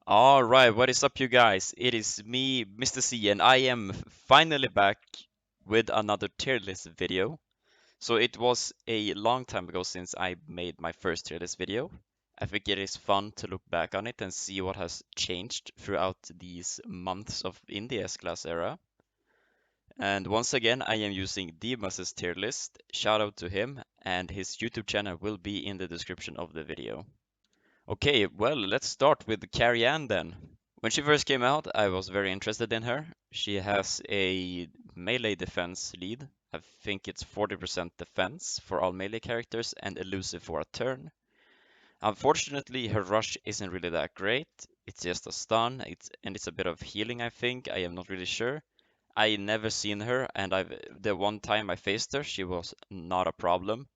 All right, what is up, you guys? It is me, Mr. C, and I am finally back with another tier list video. So it was a long time ago since I made my first tier list video. I think it is fun to look back on it and see what has changed throughout these months of in the S-Class era. And once again, I am using Dimas' tier list. Shout out to him, and his YouTube channel will be in the description of the video. Okay, well, let's start with Carrie Ann then. When she first came out, I was very interested in her. She has a melee defense lead. I think it's 40% defense for all melee characters and elusive for a turn. Unfortunately, her rush isn't really that great. It's just a stun, it's a bit of healing, I think. I am not really sure. I never seen her, and the one time I faced her, she was not a problem.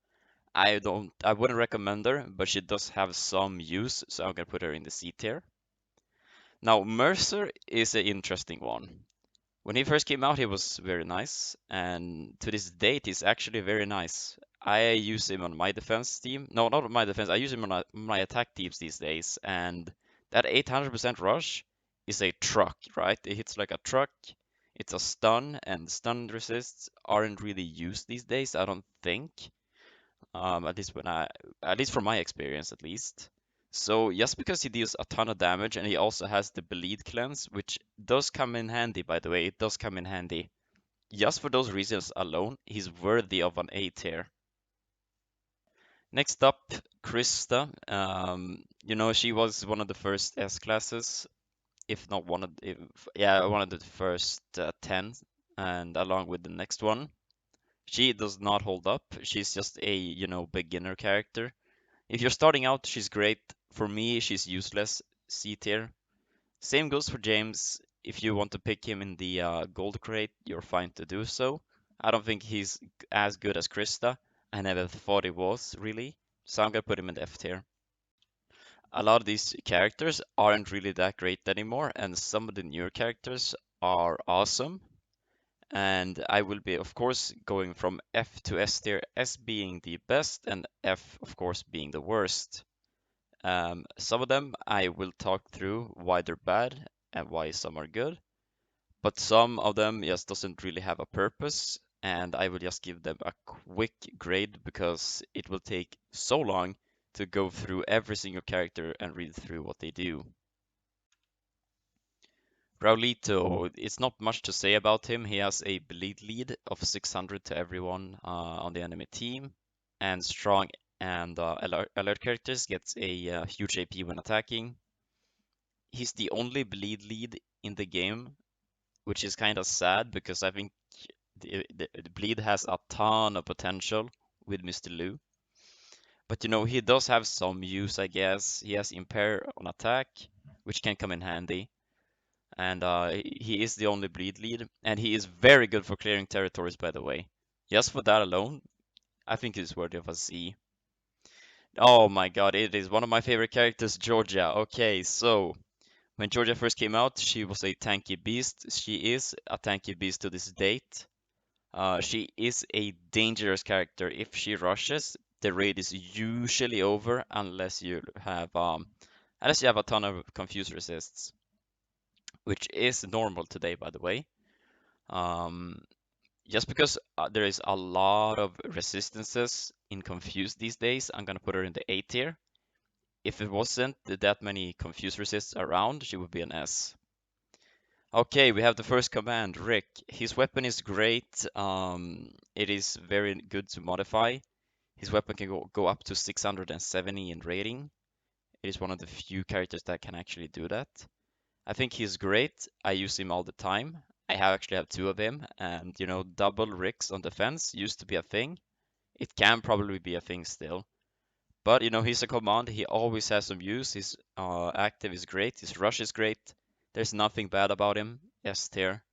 I wouldn't recommend her, but she does have some use, so I'm gonna put her in the C tier. Now, Mercer is an interesting one. When he first came out, he was very nice, and to this date, he's actually very nice. I use him on my defense team. No, not on my defense. I use him on my attack teams these days, and that 800% rush is a truck, right? It hits like a truck. It's a stun, and stun resists aren't really used these days, I don't think. At least at least from my experience, at least. So just because he deals a ton of damage and he also has the bleed cleanse, which does come in handy, by the way, it does come in handy. Just for those reasons alone, he's worthy of an A tier. Next up, Krista. She was one of the first S classes, if not one of, yeah, one of the first 10, and along with the next one. She does not hold up. She's just a, beginner character. If you're starting out, she's great. For me, she's useless, C tier. Same goes for James. If you want to pick him in the gold crate, you're fine to do so. I don't think he's as good as Krista. I never thought he was, really. So I'm gonna put him in the F tier. A lot of these characters aren't really that great anymore, and some of the newer characters are awesome. And I will be, of course, going from F to S tier, S being the best and F, of course, being the worst. Some of them I will talk through why they're bad and why some are good, but some of them just doesn't really have a purpose, and I will just give them a quick grade because it will take so long to go through every single character and read through what they do. Raulito, it's not much to say about him. He has a bleed lead of 600 to everyone on the enemy team, and strong and alert characters gets a huge AP when attacking. He's the only bleed lead in the game, which is kind of sad because I think the bleed has a ton of potential with Mr. Lu. But he does have some use, I guess. He has impair on attack, which can come in handy. And he is the only bleed lead, and he is very good for clearing territories, by the way. Just for that alone, I think he's worthy of a C. Oh my god, it is one of my favorite characters, Georgia. Okay, so when Georgia first came out, she was a tanky beast. She is a tanky beast to this date. She is a dangerous character. If she rushes, the raid is usually over unless you have a ton of confuse resists, which is normal today, by the way. Um, just because there is a lot of resistances in confuse these days, I'm gonna put her in the A tier. If it wasn't that many confuse resists around, she would be an S. Okay, we have the first command, Rick. His weapon is great. It is very good to modify. His weapon can go up to 670 in rating. It is one of the few characters that can actually do that. I think he's great. I use him all the time. Actually have two of him, and double Ricks on defense used to be a thing. It can probably be a thing still. But he's a command. He always has some use. His active is great. His rush is great. There's nothing bad about him. S tier.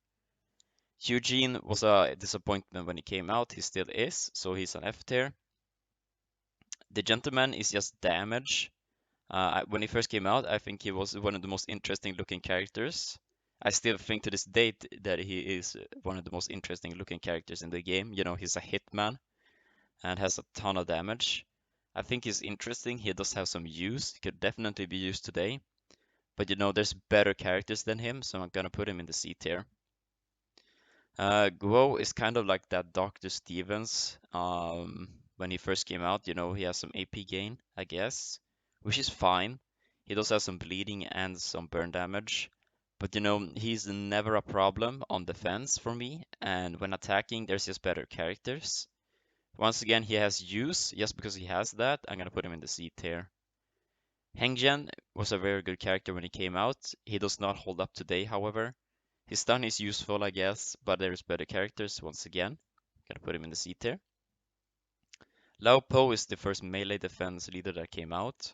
Eugene was a disappointment when he came out. He still is, so he's an F tier. The Gentleman is just damage. When he first came out, I think he was one of the most interesting looking characters. I still think to this date that he is one of the most interesting looking characters in the game. He's a hitman and has a ton of damage. I think he's interesting. He does have some use. He could definitely be used today. But there's better characters than him, so I'm gonna put him in the C tier. Guo is kind of like that Dr. Stevens. When he first came out, he has some AP gain, I guess, which is fine. He does have some bleeding and some burn damage, but he's never a problem on defense for me. And when attacking, there's just better characters. Once again, he has use. Just because he has that, I'm gonna put him in the C tier. Hengjian was a very good character when he came out. He does not hold up today, however. His stun is useful, I guess, but there's better characters once again. Gonna put him in the C tier. Lao Po is the first melee defense leader that came out.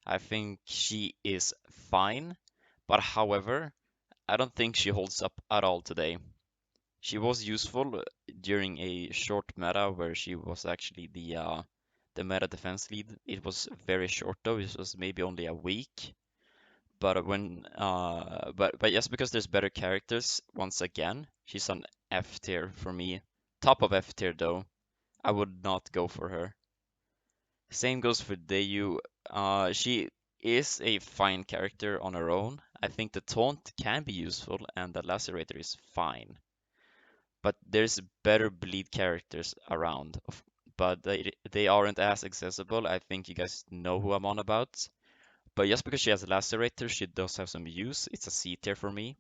I think she is fine, but however, I don't think she holds up at all today. She was useful during a short meta where she was actually the meta defense lead. It was very short though. It was maybe only a week. But just because there's better characters, once again, she's an F tier for me. Top of F tier though. I would not go for her. Same goes for Dayu. She is a fine character on her own. I think the taunt can be useful and the lacerator is fine. But there's better bleed characters around. But they aren't as accessible. I think you guys know who I'm on about. But just because she has a lacerator, she does have some use. It's a C tier for me.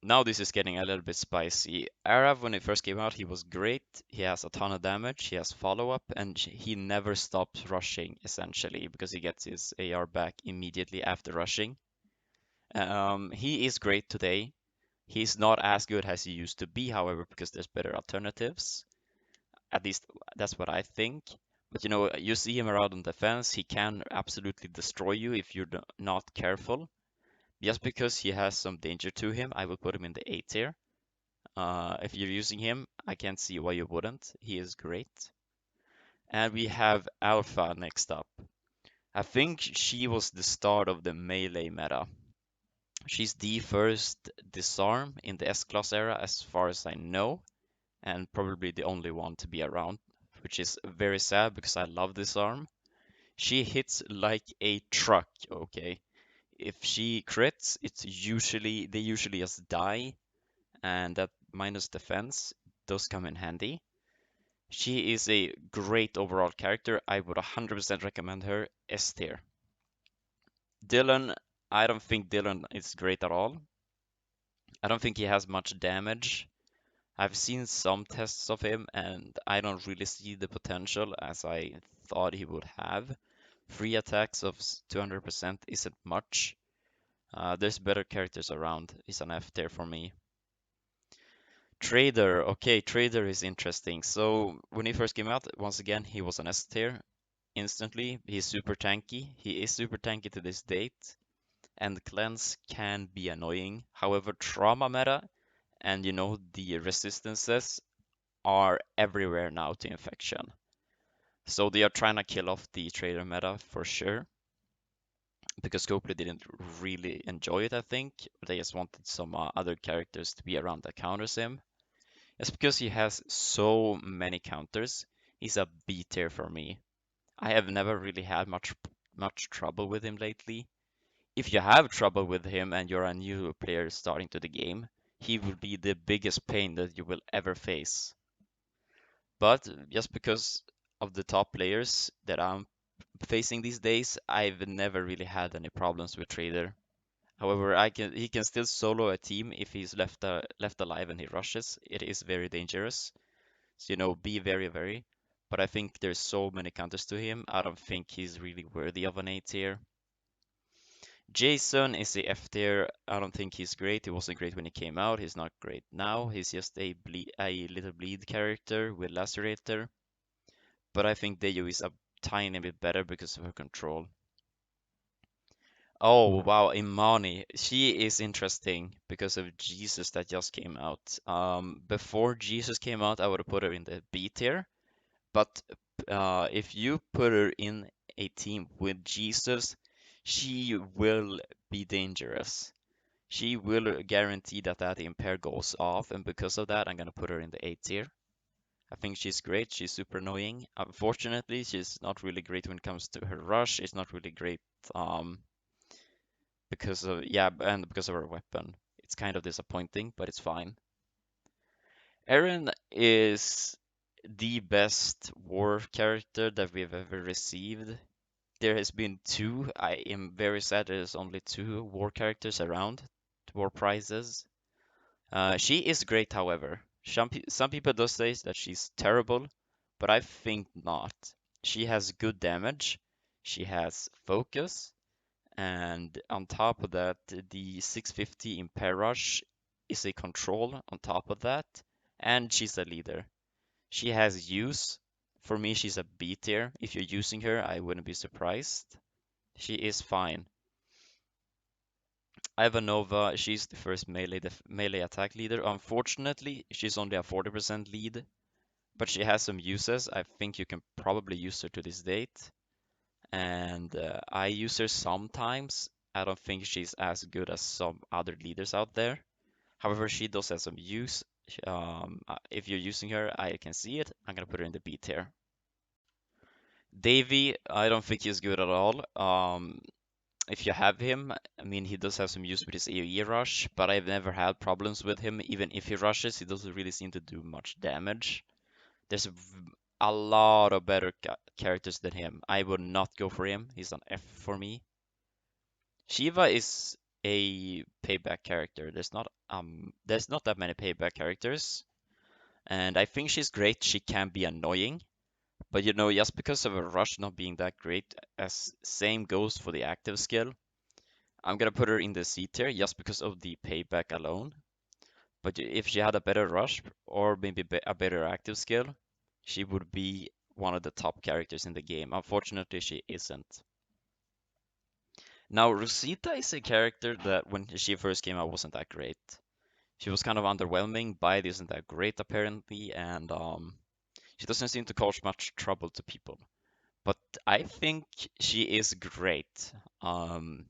Now this is getting a little bit spicy. Arav, when he first came out, he was great. He has a ton of damage, he has follow-up, and he never stops rushing, essentially, because he gets his AR back immediately after rushing. He is great today. He's not as good as he used to be, however, because there's better alternatives. At least that's what I think. But you see him around on defense, he can absolutely destroy you if you're not careful. Just because he has some danger to him, I will put him in the A tier. If you're using him, I can't see why you wouldn't. He is great. And we have Alpha next up. I think she was the start of the melee meta. She's the first disarm in the S-class era, as far as I know, and probably the only one to be around, which is very sad because I love disarm. She hits like a truck, okay? If she crits, they usually just die, and that minus defense does come in handy. She is a great overall character. I would 100% recommend her S tier. Dylan, I don't think Dylan is great at all. I don't think he has much damage. I've seen some tests of him and I don't really see the potential as I thought he would have. Free attacks of 200% isn't much. There's better characters around. He's an F tier for me. Trader, okay, Trader is interesting. So when he first came out, once again, he was an S tier instantly. He's super tanky. He is super tanky to this date, and cleanse can be annoying. However, trauma meta and the resistances are everywhere now to infection. So they are trying to kill off the trader meta for sure. Because Copley didn't really enjoy it, I think. They just wanted some other characters to be around that counters him. It's because he has so many counters. He's a B tier for me. I have never really had much trouble with him lately. If you have trouble with him and you're a new player starting to the game, he will be the biggest pain that you will ever face. But just because of the top players that I'm facing these days, I've never really had any problems with Trader. However, he can still solo a team if he's left alive and he rushes. It is very dangerous. So, be very. But I think there's so many counters to him. I don't think he's really worthy of an A tier. Jason is a F tier. I don't think he's great. He wasn't great when he came out. He's not great now. He's just a little bleed character with lacerator. But I think Deyu is a tiny bit better because of her control. Oh wow, Imani. She is interesting because of Jesus that just came out. Before Jesus came out, I would have put her in the B tier. But if you put her in a team with Jesus, she will be dangerous. She will guarantee that that impair goes off, and because of that, I'm gonna put her in the A tier. I think she's great. She's super annoying. Unfortunately, she's not really great when it comes to her rush. It's not really great. because of yeah, and because of her weapon. It's kind of disappointing, but it's fine. Eren is the best war character that we've ever received. There has been two. I am very sad there's only two war characters around, war prizes. She is great, however. Some people do say that she's terrible, but I think not. She has good damage, she has focus, and on top of that, the 650 in pair rush is a control on top of that, and she's a leader. She has use. For me, she's a B tier. If you're using her, I wouldn't be surprised. She is fine. Ivanova, she's the first melee attack leader. Unfortunately, she's only a 40% lead, but she has some uses. I think you can probably use her to this date. And I use her sometimes. I don't think she's as good as some other leaders out there. However, she does have some use. If you're using her, I can see it. I'm gonna put her in the B tier. Davy, I don't think he's good at all. If you have him, I mean, he does have some use with his AoE rush, but I've never had problems with him. Even if he rushes, he doesn't really seem to do much damage. There's a lot of better characters than him. I would not go for him. He's an F for me. Shiva is a payback character. There's not that many payback characters, and I think she's great. She can be annoying, but you know, just because of a rush not being that great, as same goes for the active skill. I'm gonna put her in the C tier just because of the payback alone. But if she had a better rush or maybe a better active skill, she would be one of the top characters in the game. Unfortunately, she isn't. Now, Rosita is a character that when she first came out wasn't that great. She was kind of underwhelming. Bite isn't that great apparently, and she doesn't seem to cause much trouble to people. But I think she is great. Um,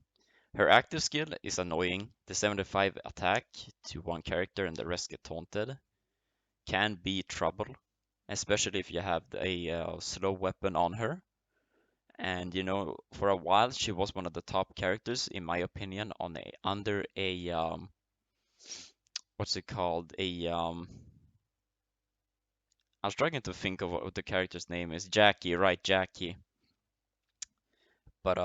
Her active skill is annoying. The 75 attack to one character and the rest get taunted can be trouble, especially if you have a slow weapon on her. And you know, for a while she was one of the top characters, in my opinion, on a under a what's it called? I'm struggling to think of what the character's name is. Jackie, right? Jackie. But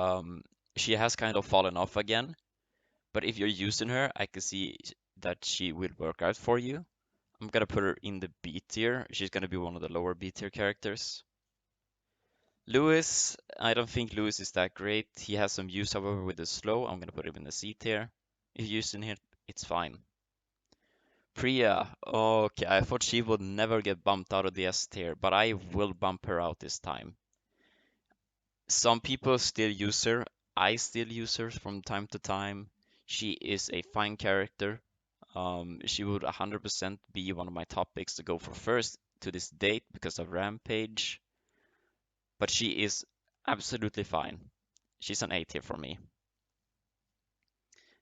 she has kind of fallen off again. But if you're using her, I can see that she will work out for you. I'm gonna put her in the B tier. She's gonna be one of the lower B tier characters. Lewis, I don't think Lewis is that great. He has some use, however, with the slow. I'm gonna put him in the C tier. If you're using him, it's fine. Priya, okay, I thought she would never get bumped out of the S tier, but I will bump her out this time. Some people still use her. I still use her from time to time. She is a fine character. She would 100% be one of my top picks to go for first to this date because of Rampage, but she is absolutely fine. She's an A tier for me.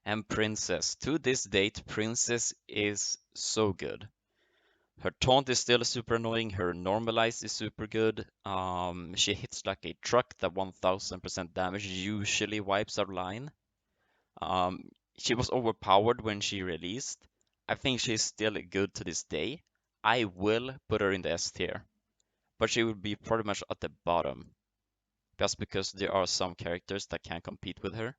And Princess, to this date, Princess is so good. Her taunt is still super annoying. Her normalized is super good. She hits like a truck that 1000% damage usually wipes our line. She was overpowered when she released. I think she's still good to this day. I will put her in the S tier, but she would be pretty much at the bottom, just because there are some characters that can compete with her.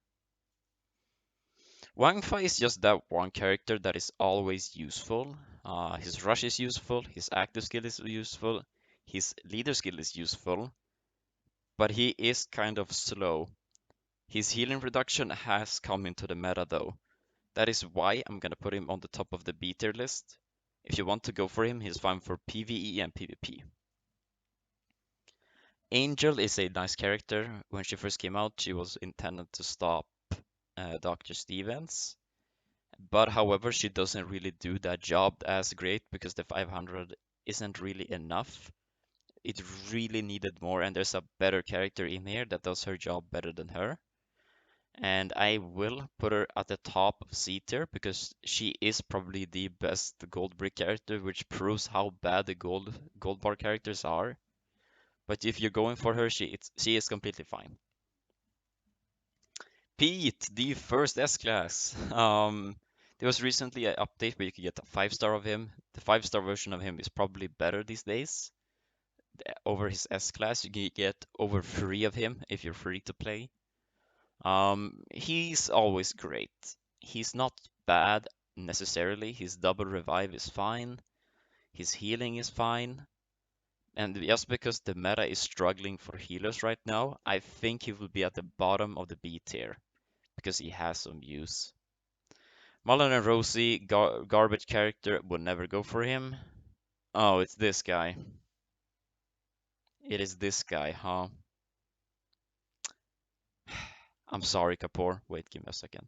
Wang Fei is just that one character that is always useful. His rush is useful, his active skill is useful, his leader skill is useful, but he is kind of slow. His healing reduction has come into the meta though. That is why I'm gonna put him on the top of the B tier list. If you want to go for him, he's fine for PvE and PvP. Angel is a nice character. When she first came out, she was intended to stop Dr. Stevens. But however, she doesn't really do that job as great because the 500 isn't really enough. It really needed more, and there's a better character in here that does her job better than her. And I will put her at the top of C tier because she is probably the best gold brick character, which proves how bad the gold bar characters are. But if you're going for her, she is completely fine. Pete, the first S-Class. There was recently an update where you could get a 5-star of him. The 5-star version of him is probably better these days. Over his S-Class, you can get over 3 of him if you're free to play. He's always great. He's not bad necessarily. His double revive is fine. His healing is fine. And just because the meta is struggling for healers right now, I think he will be at the bottom of the B tier because he has some use. Mullen and Rosie, garbage character, would never go for him. Oh, it's this guy. It is this guy, huh? I'm sorry, Kapoor. Wait, give me a second.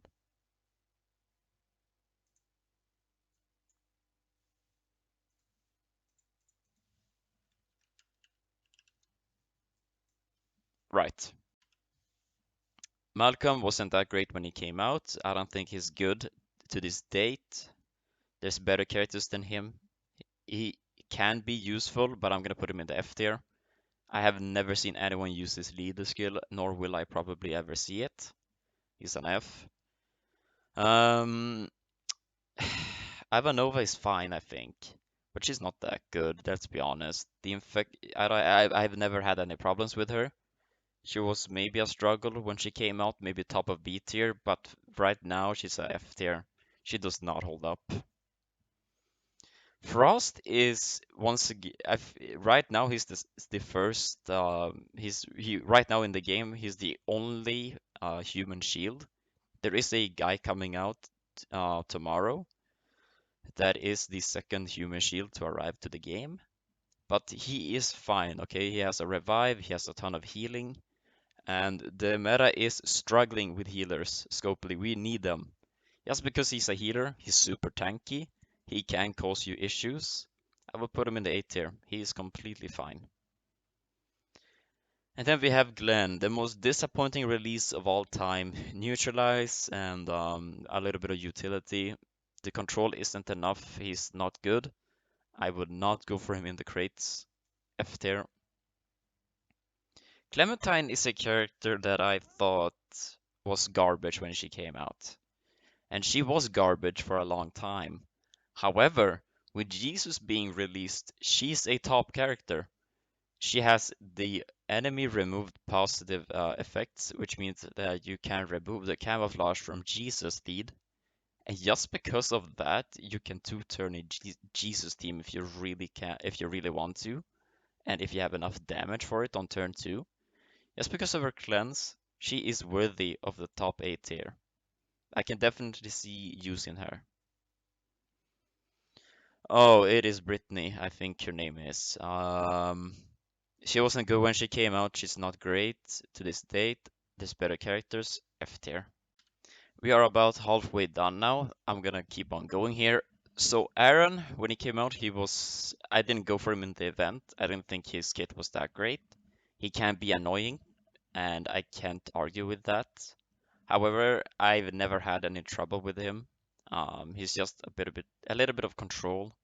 Right. Malcolm wasn't that great when he came out. I don't think he's good to this date. There's better characters than him. He can be useful, but I'm gonna put him in the F tier. I have never seen anyone use this leader skill, nor will I probably ever see it. He's an F. Um, Ivanova is fine, I think, but she's not that good. Let's be honest. The infect, I've never had any problems with her. She was maybe a struggle when she came out, maybe top of B tier, but right now she's a F tier. She does not hold up. Frost is once again right now he's the first he right now in the game he's the only human shield. There is a guy coming out tomorrow that is the second human shield to arrive to the game, but he is fine. Okay, he has a revive, he has a ton of healing, and the meta is struggling with healers. Scopely, we need them. Just because he's a healer, he's super tanky. He can cause you issues. I will put him in the A tier. He is completely fine. And then we have Glenn, the most disappointing release of all time. Neutralize and a little bit of utility. The control isn't enough. He's not good. I would not go for him in the crates. F tier. Clementine is a character that I thought was garbage when she came out. And she was garbage for a long time. However, with Jesus being released, she's a top character. She has the enemy removed positive effects, which means that you can remove the camouflage from Jesus feed. And just because of that, you can two-turn a Jesus team if you really can, if you really want to, and if you have enough damage for it on turn 2. Just because of her cleanse, she is worthy of the top 8 tier. I can definitely see use in her. Oh, it is Brittany, I think her name is. She wasn't good when she came out. She's not great to this date. There's better characters. F tier. We are about halfway done now. I'm gonna keep on going here. So Aaron, when he came out, I didn't go for him in the event. I didn't think his kit was that great. He can be annoying, and I can't argue with that. However, I've never had any trouble with him. He's just a little bit of control,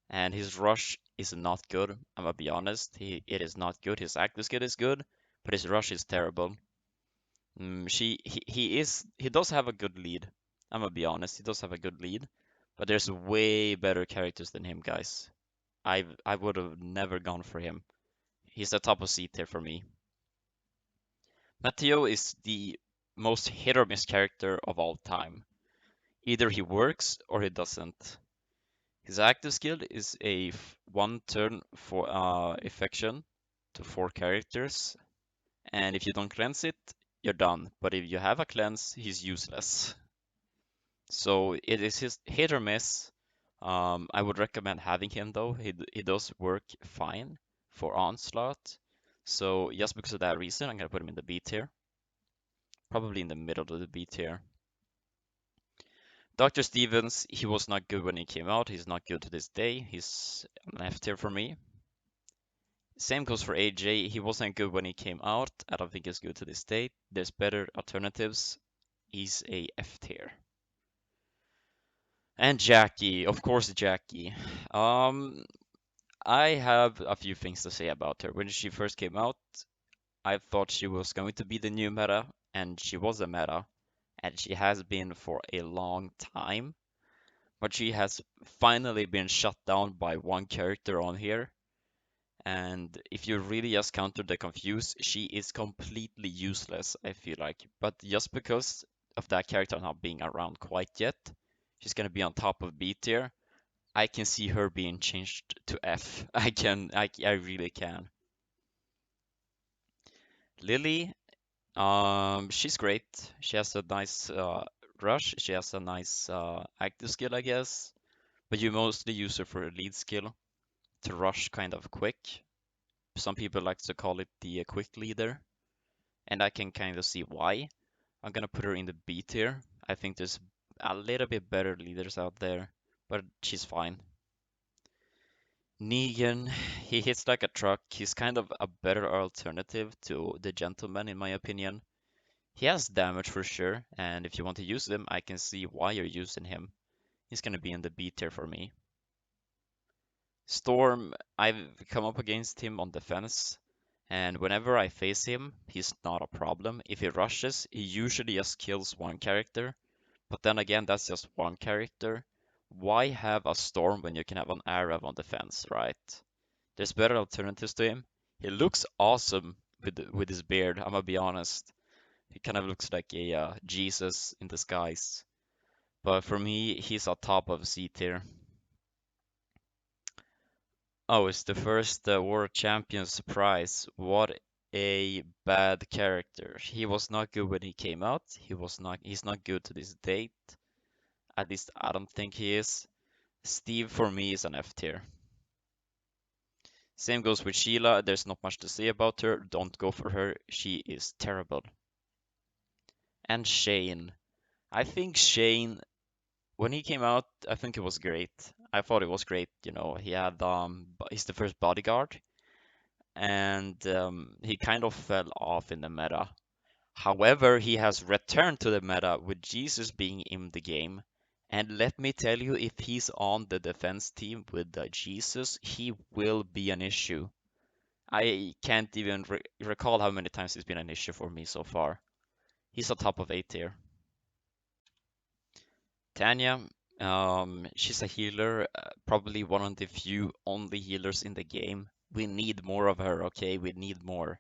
and his rush is not good. I'm gonna be honest, it is not good. His active skill is good, but his rush is terrible. He does have a good lead. I'm gonna be honest, he does have a good lead, but there's way better characters than him, guys. I would have never gone for him. He's the top of C tier for me. Matteo is the most hit or miss character of all time. Either he works or he doesn't. His active skill is a one turn for affection to 4 characters, and if you don't cleanse it, you're done. But if you have a cleanse, he's useless. So it is his hit or miss. I would recommend having him though. He does work fine for onslaught. So just because of that reason, I'm gonna put him in the B tier. Probably in the middle of the B tier. Dr. Stevens, he was not good when he came out. He's not good to this day. He's an F tier for me. Same goes for AJ. He wasn't good when he came out. I don't think he's good to this day. There's better alternatives. He's a F tier. And Jackie, of course, Jackie. I have a few things to say about her. When she first came out, I thought she was going to be the new meta, and she was a meta. and she has been for a long time, but she has finally been shut down by one character on here. And if you really just counter the confuse, she is completely useless, I feel like. But just because of that character not being around quite yet, she's gonna be on top of B tier. I can see her being changed to F. I really can. Lily, she's great. She has a nice rush. She has a nice active skill, I guess. But you mostly use her for a lead skill to rush kind of quick. Some people like to call it the quick leader, and I can kind of see why. I'm gonna put her in the B tier. I think there's a little bit better leaders out there, but she's fine. Negan, he hits like a truck. He's kind of a better alternative to the gentleman, in my opinion. He has damage for sure, and if you want to use him, I can see why you're using him. He's gonna be in the B tier for me. Storm, I've come up against him on defense, and whenever I face him, he's not a problem. If he rushes, he usually just kills one character, but then again, that's just one character. Why have a Storm when you can have an Arab on defense, right? There's better alternatives to him. He looks awesome with his beard, I'm gonna be honest. He kind of looks like a Jesus in disguise. But for me, he's on top of C tier. Oh, it's the first World Champion surprise. What a bad character. He was not good when he came out. He's not good to this date. At least I don't think he is. Steve for me is an F tier. Same goes with Sheila. There's not much to say about her. Don't go for her. She is terrible. And Shane. I think Shane, when he came out, I think it was great. I thought it was great. You know, he's the first bodyguard, and he kind of fell off in the meta. However, he has returned to the meta with Jesus being in the game. And let me tell you, if he's on the defense team with Jesus, he will be an issue. I can't even recall how many times he's been an issue for me so far. He's on top of A tier. Tanya, she's a healer, probably one of the few only healers in the game. We need more of her, okay? We need more.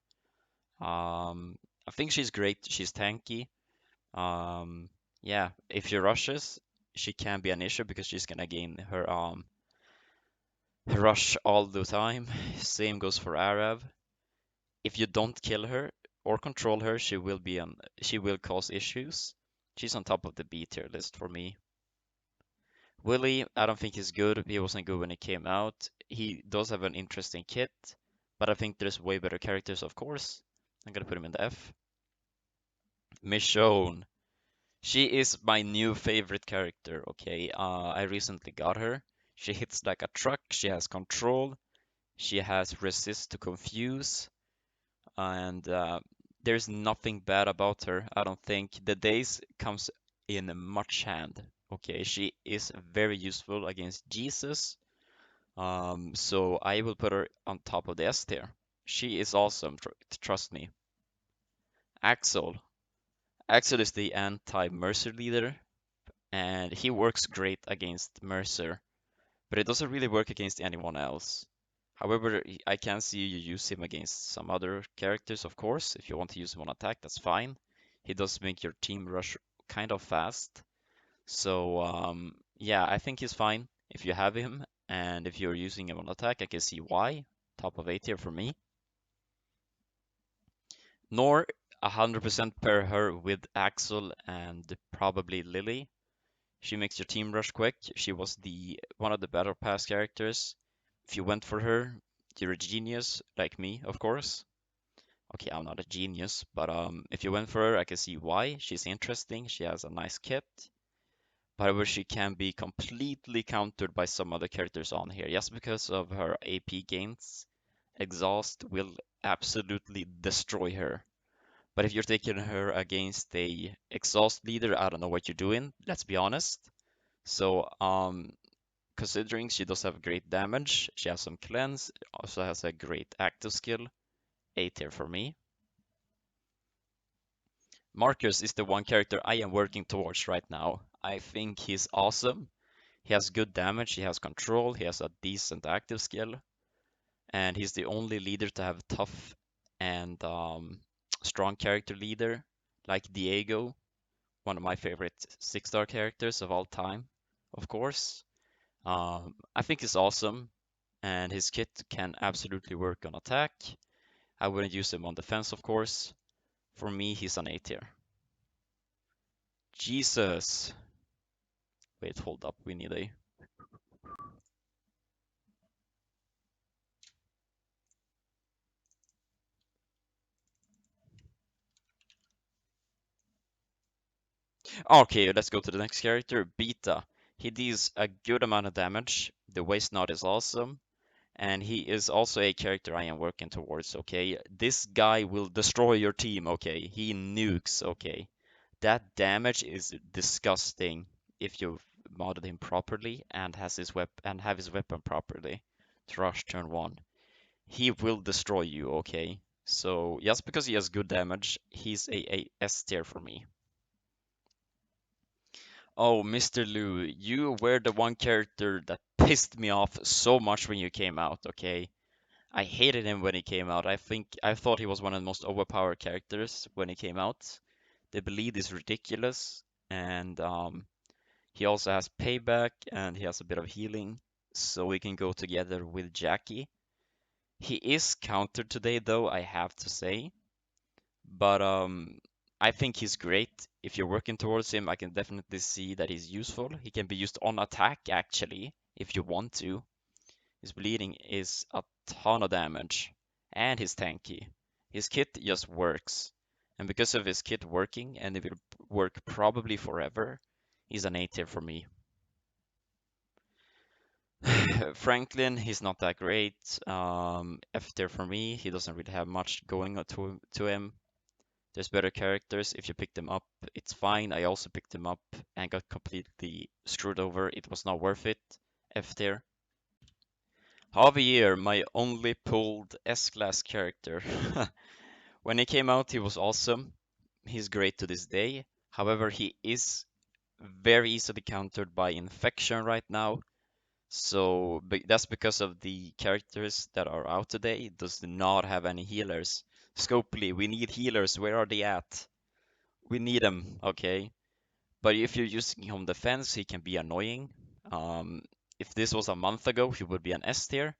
I think she's great. She's tanky. Um, yeah, if she rushes, she can be an issue because she's gonna gain her rush all the time. Same goes for Arab. If you don't kill her or control her, she will cause issues. She's on top of the B tier list for me. Willie, I don't think he's good. He wasn't good when he came out. He does have an interesting kit, but I think there's way better characters, of course. I'm gonna put him in the F. Michonne. She is my new favorite character, okay? I recently got her. She hits like a truck, she has control, she has resist to confuse, and there's nothing bad about her. I don't think the days comes in much hand. Okay, she is very useful against Jesus. So I will put her on top of the S tier. She is awesome, trust me. Axel. Axel is the anti-Mercer leader, and he works great against Mercer, but it doesn't really work against anyone else. However, I can see you use him against some other characters, of course. If you want to use him on attack, that's fine. He does make your team rush kind of fast. So, yeah, I think he's fine if you have him, and if you're using him on attack, I can see why. Top of A tier for me. Nor 100% pair her with Axel and probably Lily. She makes your team rush quick. She was the one of the battle pass characters. If you went for her, you're a genius, like me, of course. Okay, I'm not a genius, but if you went for her, I can see why. She's interesting. She has a nice kit. However, she can be completely countered by some other characters on here. Just because of her AP gains, Exhaust will absolutely destroy her. But if you're taking her against a Exhaust leader, I don't know what you're doing, let's be honest. So, considering she does have great damage, she has some cleanse, also has a great active skill, A tier for me. Marcus is the one character I am working towards right now. I think he's awesome. He has good damage, he has control, he has a decent active skill, and he's the only leader to have tough and strong character leader like Diego, one of my favorite 6-star characters of all time, of course. I think he's awesome, and his kit can absolutely work on attack. I wouldn't use him on defense, of course. For me, he's an A tier. Jesus. Wait, hold up. We need a. Okay, let's go to the next character, Beta. He deals a good amount of damage. The waist knot is awesome. And he is also a character I am working towards, okay? This guy will destroy your team, okay? He nukes, okay? That damage is disgusting if you've modded him properly and has his have his weapon properly to rush turn one. He will destroy you, okay? So just because he has good damage, he's a S tier for me. Oh, Mr. Lu, you were the one character that pissed me off so much when you came out, okay? I hated him when he came out. I thought he was one of the most overpowered characters when he came out. The bleed is ridiculous, and he also has payback and he has a bit of healing, so we can go together with Jackie. He is countered today, though, I have to say, but I think he's great. If you're working towards him, I can definitely see that he's useful. He can be used on attack, actually, if you want to. His bleeding is a ton of damage, and he's tanky. His kit just works, and because of his kit working, and it will work probably forever, he's an A tier for me. Franklin, he's not that great. F tier for me. He doesn't really have much going on to him. There's better characters. If you pick them up, it's fine. I also picked them up and got completely screwed over. It was not worth it. F tier. Javier, my only pulled S-class character. When he came out, he was awesome. He's great to this day. However, he is very easily countered by infection right now. So that's because of the characters that are out today. It does not have any healers. Scopely, we need healers. Where are they at? We need them, okay? But if you're using him on defense, he can be annoying. If this was a month ago, he would be an S tier.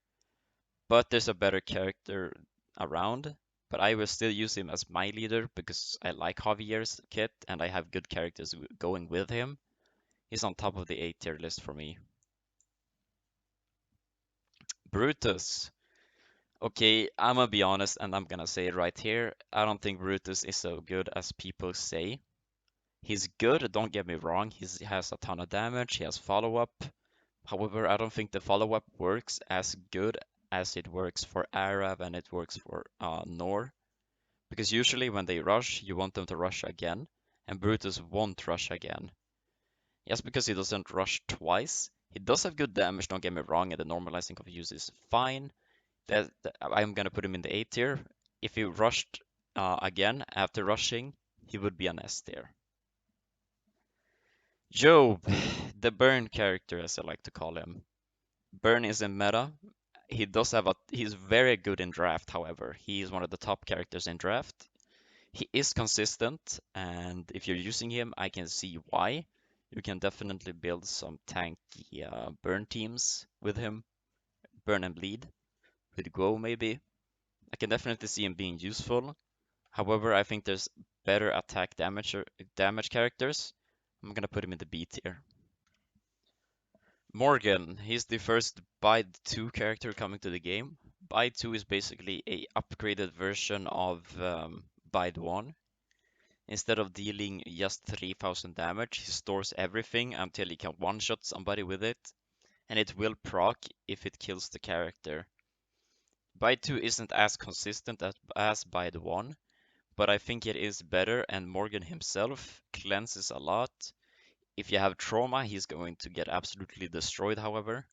But there's a better character around. But I will still use him as my leader because I like Javier's kit and I have good characters going with him. He's on top of the A tier list for me. Brutus. Okay, I'm gonna be honest and I'm gonna say it right here. I don't think Brutus is so good as people say. He's good, don't get me wrong. He has a ton of damage, he has follow-up. However, I don't think the follow-up works as good as it works for Arab and it works for Nor. Because usually when they rush, you want them to rush again, and Brutus won't rush again. Just because he doesn't rush twice. He does have good damage, don't get me wrong, and the normalizing of use is fine. I'm gonna put him in the A tier. If he rushed again after rushing, he would be an S tier. Job, the burn character, as I like to call him. Burn is in meta. He's very good in draft, however. He is one of the top characters in draft. He is consistent, and if you're using him, I can see why. You can definitely build some tanky burn teams with him. Burn and bleed. With Go, maybe. I can definitely see him being useful. However, I think there's better attack damage characters. I'm gonna put him in the B tier. Morgan, he's the first Bide 2 character coming to the game. Bide 2 is basically a upgraded version of Bide 1. Instead of dealing just 3000 damage, he stores everything until he can one-shot somebody with it, and it will proc if it kills the character. Bide 2 isn't as consistent as Bide 1, but I think it is better, and Morgan himself cleanses a lot. If you have trauma, he's going to get absolutely destroyed, however.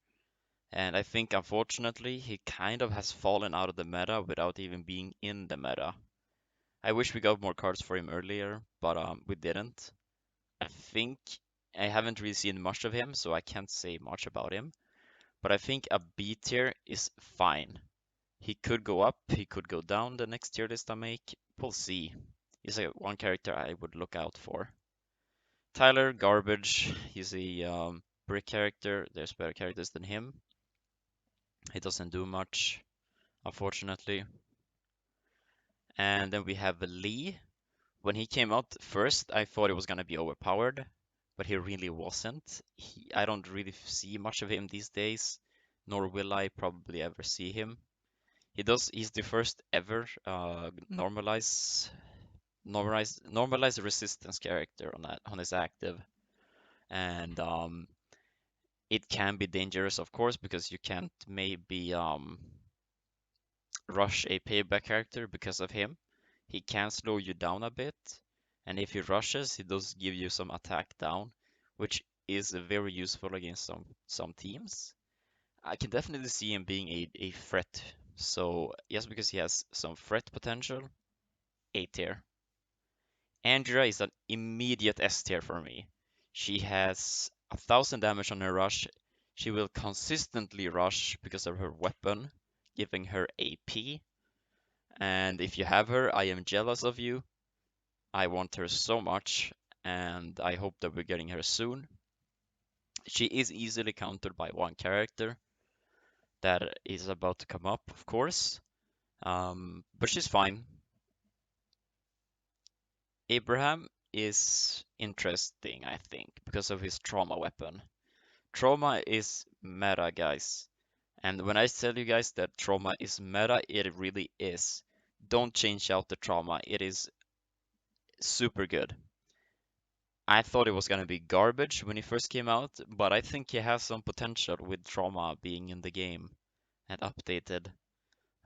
And I think, unfortunately, he kind of has fallen out of the meta without even being in the meta. I wish we got more cards for him earlier, but we didn't. I think I haven't really seen much of him, so I can't say much about him. But I think a B tier is fine. He could go up, he could go down the next tier list I make. We'll see. He's like one character I would look out for. Tyler, garbage. He's a brick character. There's better characters than him. He doesn't do much, unfortunately. And then we have Lee. When he came out first, I thought it was gonna be overpowered, but he really wasn't. I don't really see much of him these days, nor will I probably ever see him. He's the first ever normalize resistance character on his active, and it can be dangerous, of course, because you can't maybe rush a payback character because of him. He can slow you down a bit, and if he rushes, he does give you some attack down, which is very useful against some teams. I can definitely see him being a threat. So yes, because he has some threat potential, A tier. Andrea is an immediate S tier for me. She has 1,000 damage on her rush. She will consistently rush because of her weapon, giving her AP. And if you have her, I am jealous of you. I want her so much, and I hope that we're getting her soon. She is easily countered by one character that is about to come up, of course. But she's fine. Abraham is interesting, I think, because of his trauma weapon. Trauma is meta, guys. And when I tell you guys that trauma is meta, it really is. Don't change out the trauma. It is super good. I thought it was gonna be garbage when he first came out, but I think he has some potential with trauma being in the game and updated.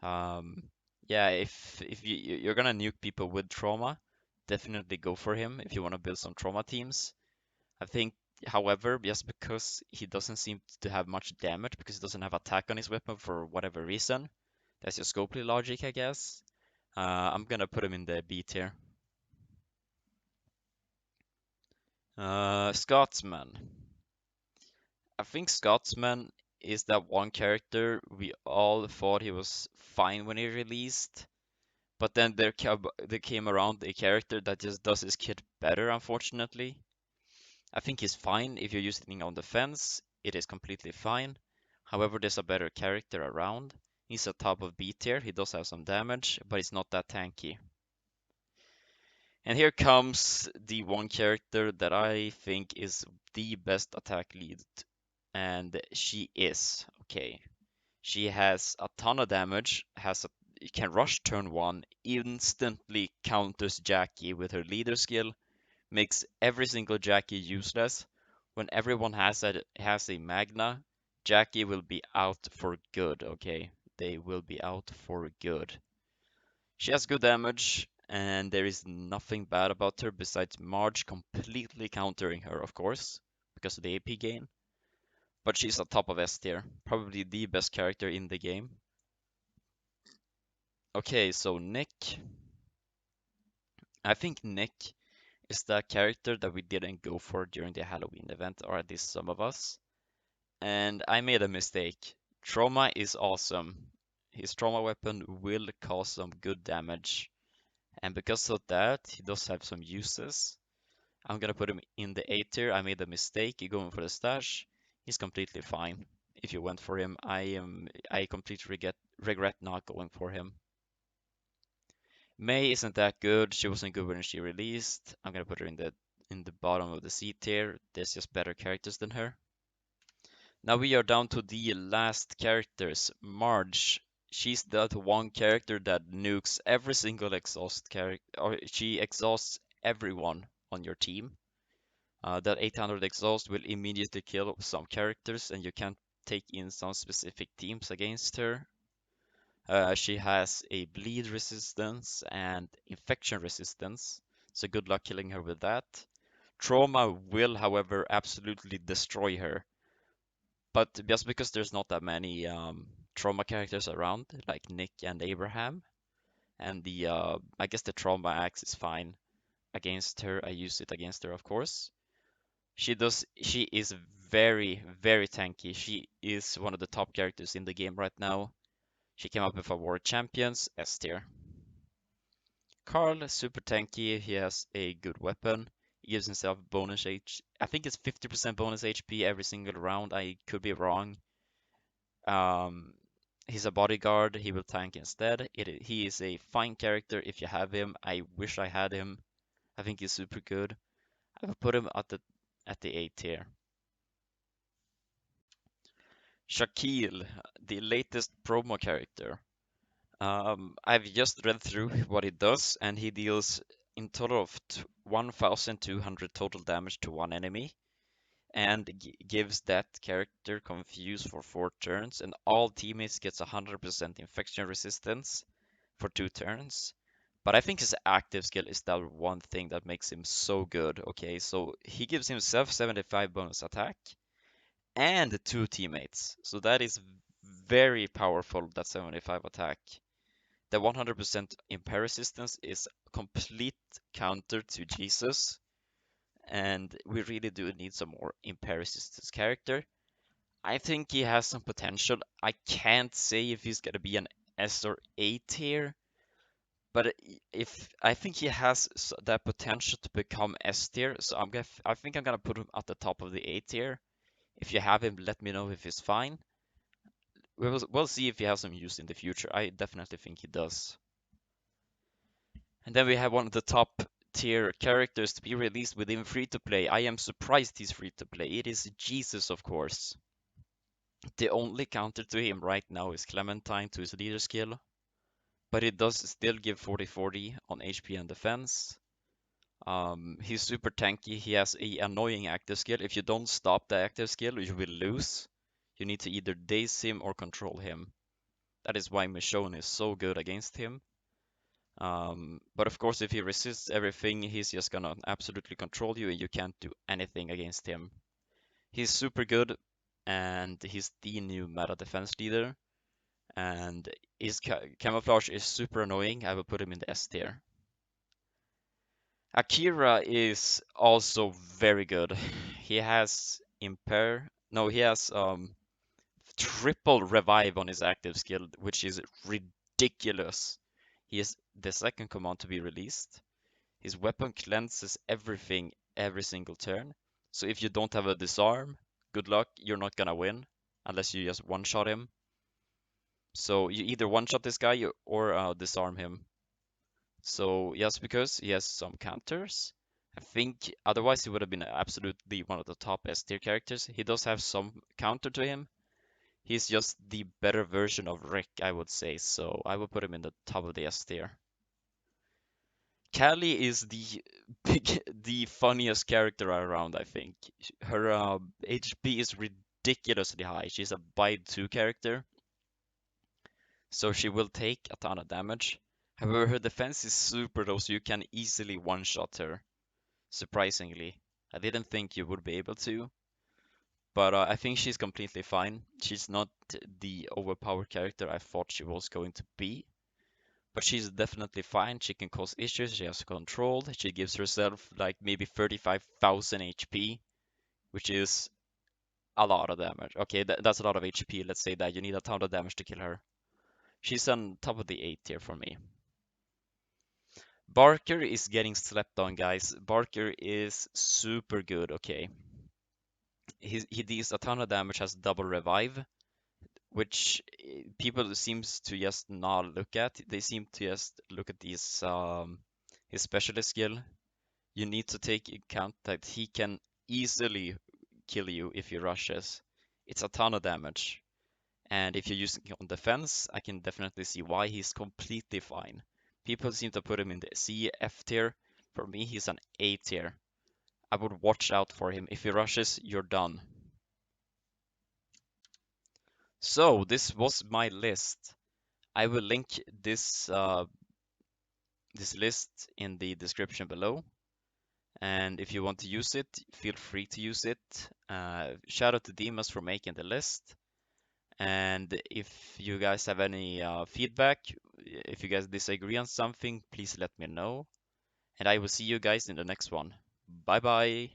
Um, yeah, if you're gonna nuke people with trauma, definitely go for him if you want to build some trauma teams. I think, however, just because he doesn't seem to have much damage because he doesn't have attack on his weapon for whatever reason, that's your Scopely logic, I guess. I'm gonna put him in the B tier. Scotsman. I think Scotsman is that one character we all thought he was fine when he released, but then there came around a character that just does his kit better, unfortunately. I think he's fine if you're using it on defense. It is completely fine. However, there's a better character around. He's a top of B tier. He does have some damage, but he's not that tanky. And here comes the one character that I think is the best attack lead. And she is. Okay. She has a ton of damage, can rush turn one, instantly counters Jackie with her leader skill, makes every single Jackie useless. When everyone has a Magna, Jackie will be out for good, okay? They will be out for good. She has good damage, and there is nothing bad about her besides Marge completely countering her, of course, because of the AP gain. But she's a top of S tier, probably the best character in the game. Okay, so Nick. I think Nick is the character that we didn't go for during the Halloween event, or at least some of us. And I made a mistake. Trauma is awesome. His trauma weapon will cause some good damage. And because of that, he does have some uses. I'm gonna put him in the A tier. I made a mistake going for the stash. He's completely fine. If you went for him, I completely regret not going for him. May isn't that good. She wasn't good when she released. I'm gonna put her in the bottom of the C tier. There's just better characters than her. Now we are down to the last characters. Marge. She's that one character that nukes every single exhaust character, or she exhausts everyone on your team. That 800 exhaust will immediately kill some characters, and you can't take in some specific teams against her. She has a bleed resistance and infection resistance, so good luck killing her with that. Trauma will, however, absolutely destroy her. But just because there's not that many trauma characters around, like Nick and Abraham, and the I guess the trauma axe is fine against her. I use it against her, of course. She is very, very tanky. She is one of the top characters in the game right now. She came up with a War Champions S tier. Carl is super tanky. He has a good weapon. He gives himself bonus H. I think it's 50% bonus HP every single round. I could be wrong. Um, he's a bodyguard. He will tank instead. He is a fine character if you have him. I wish I had him. I think he's super good. I would put him at the A tier. Shaquille, the latest promo character. I've just read through what he does, and he deals in total of 1,200 total damage to one enemy, and gives that character confused for 4 turns, and all teammates gets 100% infection resistance for 2 turns. But I think his active skill is that one thing that makes him so good. Okay, so he gives himself 75 bonus attack and 2 teammates. So that is very powerful, that 75 attack. The 100% impair resistance is complete counter to Jesus, and we really do need some more impair resistance character. I think he has some potential. I can't say if he's gonna be an S or A tier, but if I think he has that potential to become S tier, so I think I'm gonna put him at the top of the A tier. If you have him, let me know if he's fine. We'll see if he has some use in the future. I definitely think he does. And then we have one of the top tier characters to be released within free to play. I am surprised he's free to play. It is Jesus, of course. The only counter to him right now is Clementine to his leader skill, but it does still give 40-40 on HP and defense. He's super tanky. He has a annoying active skill. If you don't stop the active skill, you will lose. You need to either daze him or control him. That is why Michonne is so good against him. But of course, if he resists everything, he's just gonna absolutely control you and you can't do anything against him. He's super good, and he's the new meta defense leader, and his camouflage is super annoying. I will put him in the S tier. Akira is also very good. He has impair. No, he has triple revive on his active skill, which is ridiculous. He is the second command to be released. His weapon cleanses everything every single turn. So if you don't have a disarm, good luck, you're not gonna win unless you just one-shot him. So you either one-shot this guy or disarm him. So just because he has some counters, I think otherwise he would have been absolutely one of the top S tier characters. He does have some counter to him. He's just the better version of Rick, I would say. So I would put him in the top of the S tier. Callie is the funniest character around, I think. Her HP is ridiculously high. She's a bide 2 character, so she will take a ton of damage. However, her defense is super low, so you can easily one-shot her, surprisingly. I didn't think you would be able to, but I think she's completely fine. She's not the overpowered character I thought she was going to be. But she's definitely fine. She can cause issues. She has control. She gives herself like maybe 35,000 HP, which is a lot of damage. Okay, that's a lot of HP. Let's say that you need a ton of damage to kill her. She's on top of the A tier for me. Barker is getting slept on, guys. Barker is super good. Okay, he deals a ton of damage, has double revive, which people seems to just not look at. They seem to just look at his specialist skill. You need to take account that he can easily kill you if he rushes. It's a ton of damage. And if you're using it on defense, I can definitely see why he's completely fine. People seem to put him in the C, F tier. For me, he's an A tier. I would watch out for him. If he rushes, you're done. So this was my list. I will link this list in the description below. And if you want to use it, feel free to use it. Shout out to Dimas for making the list. And if you guys have any feedback, if you guys disagree on something, please let me know. And I will see you guys in the next one. Bye bye.